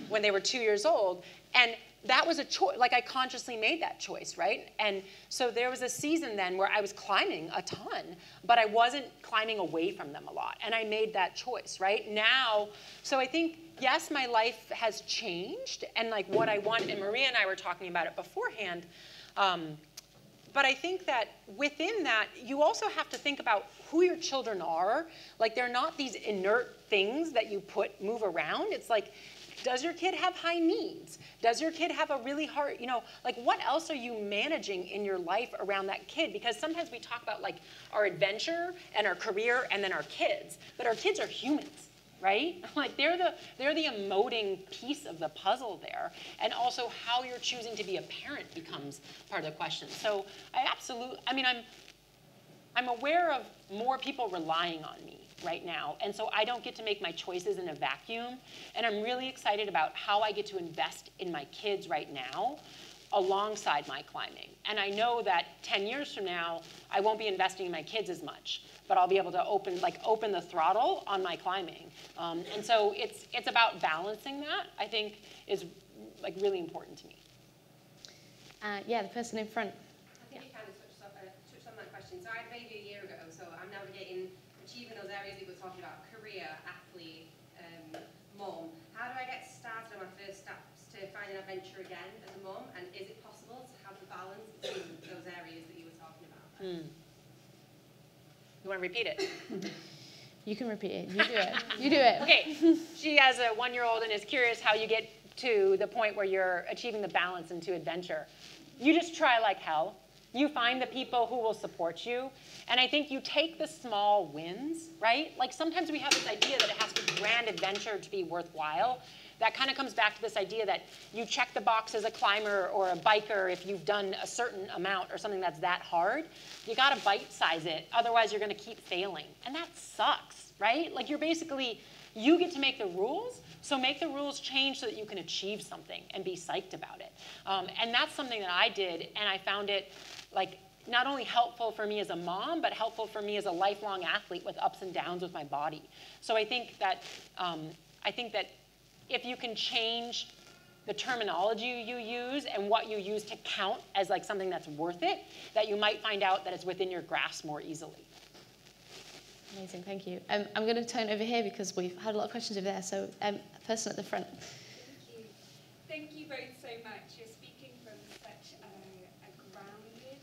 when they were 2 years old. And that was a choice. Like, I consciously made that choice, right? And so there was a season then where I was climbing a ton, but I wasn't climbing away from them a lot. And I made that choice, right? Now, so I think, yes, my life has changed, and like what I want, and Maria and I were talking about it beforehand, but I think that within that, you also have to think about who your children are. Like, they're not these inert things that you move around. It's like, Does your kid have high needs? Does your kid have a really hard, like what else are you managing in your life around that kid? Because sometimes we talk about like our adventure and our career and then our kids, but our kids are humans, right? Like they're the emoting piece of the puzzle there. And also how you're choosing to be a parent becomes part of the question. So I'm aware of more people relying on me right now. And so I don't get to make my choices in a vacuum. And I'm really excited about how I get to invest in my kids right now alongside my climbing. And I know that 10 years from now, I won't be investing in my kids as much, but I'll be able to open the throttle on my climbing. And so it's about balancing that, I think, is like really important to me. Yeah, the person in front. I think you kind of touched on that question. So I had a baby a year ago, so I'm navigating, achieving those areas that we're talking about, career, athlete, mum. How do I get started on my first steps to find an adventure again as a mum? And is it possible to have the balance between those areas that you were talking about? You want to repeat it? You can repeat it. You do it. You do it. Okay. She has a 1-year-old and is curious how you get to the point where you're achieving the balance into adventure. You just try like hell. You find the people who will support you. And I think you take the small wins, right? Like sometimes we have this idea that it has to be grand adventure to be worthwhile. That kind of comes back to this idea that you check the box as a climber or a biker if you've done a certain amount or something that's that hard. You got to bite-size it. Otherwise, you're going to keep failing. And that sucks, right? Like you get to make the rules. So make the rules change so that you can achieve something and be psyched about it. And that's something that I did, and I found it like not only helpful for me as a mom, but helpful for me as a lifelong athlete with ups and downs with my body. So I think that if you can change the terminology you use and what you use to count as like something that's worth it, that you might find out that it's within your grasp more easily. Amazing, thank you. I'm going to turn over here because we've had a lot of questions over there. So, person at the front. Thank you. Thank you both so much. You're speaking from such a grounded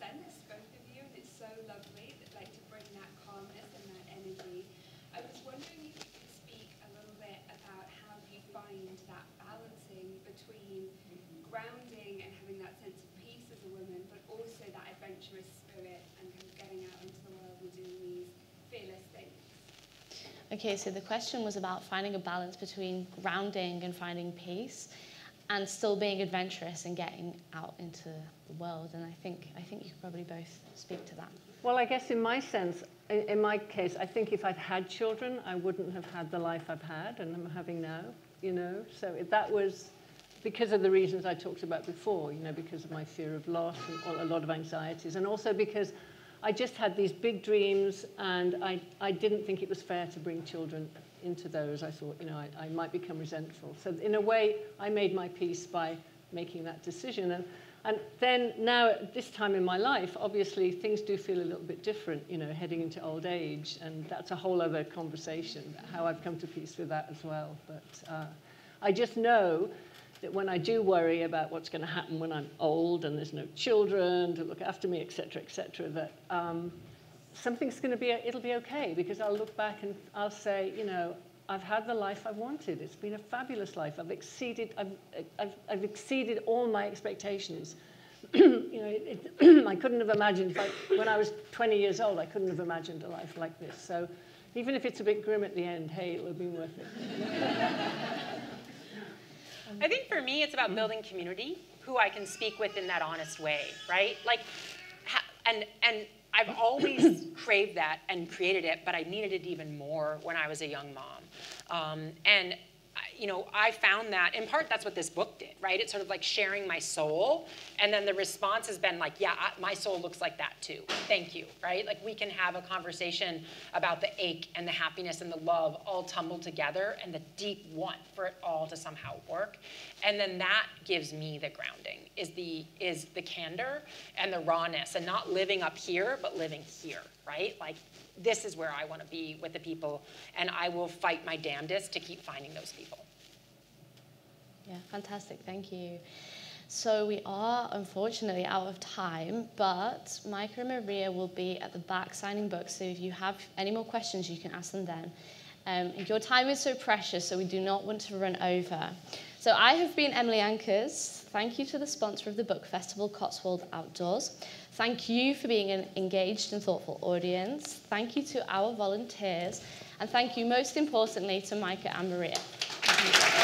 sense, both of you, and it's so lovely to bring that calmness and that energy. I was wondering if you could speak a little bit about how you find that balancing between grounding and having that sense of peace as a woman, but also that adventurous spirit and kind of getting out into the world and doing these fearless things. Okay, so the question was about finding a balance between grounding and finding peace and still being adventurous and getting out into the world. And I think you could probably both speak to that. Well, I guess in my sense, in my case, I think if I'd had children, I wouldn't have had the life I've had and I'm having now, So that was because of the reasons I talked about before, because of my fear of loss and a lot of anxieties, and also because I just had these big dreams, and I didn't think it was fair to bring children into those. I thought, I might become resentful. So in a way, I made my peace by making that decision. And then now, at this time in my life, obviously, things do feel a little bit different, heading into old age. And that's a whole other conversation, how I've come to peace with that as well. But I just know that when I do worry about what's going to happen when I'm old and there's no children to look after me, et cetera, that something's going to be, it'll be okay, because I'll look back and I'll say, I've had the life I've wanted. It's been a fabulous life. I've exceeded all my expectations. I couldn't have imagined, when I was 20 years old, I couldn't have imagined a life like this. So even if it's a bit grim at the end, hey, it will be worth it. I think for me, it's about building community, who I can speak with in that honest way, right? And I've always craved that and created it, but I needed it even more when I was a young mom. And I found that, in part, that's what this book did, right? It's sort of like sharing my soul. And then the response has been like, yeah, my soul looks like that too. Thank you, right? Like we can have a conversation about the ache and the happiness and the love all tumbled together and the deep want for it all to somehow work. And then that gives me the grounding, is the candor and the rawness, and not living up here, but living here, right? Like, this is where I want to be with the people, and I will fight my damnedest to keep finding those people. Yeah, fantastic. Thank you. So we are unfortunately out of time, but Majka and Maria will be at the back signing books. So if you have any more questions, you can ask them then. Your time is so precious, so we do not want to run over. So I have been Emily Ankers. Thank you to the sponsor of the book festival, Cotswold Outdoors. Thank you for being an engaged and thoughtful audience. Thank you to our volunteers. And thank you most importantly to Majka and Maria.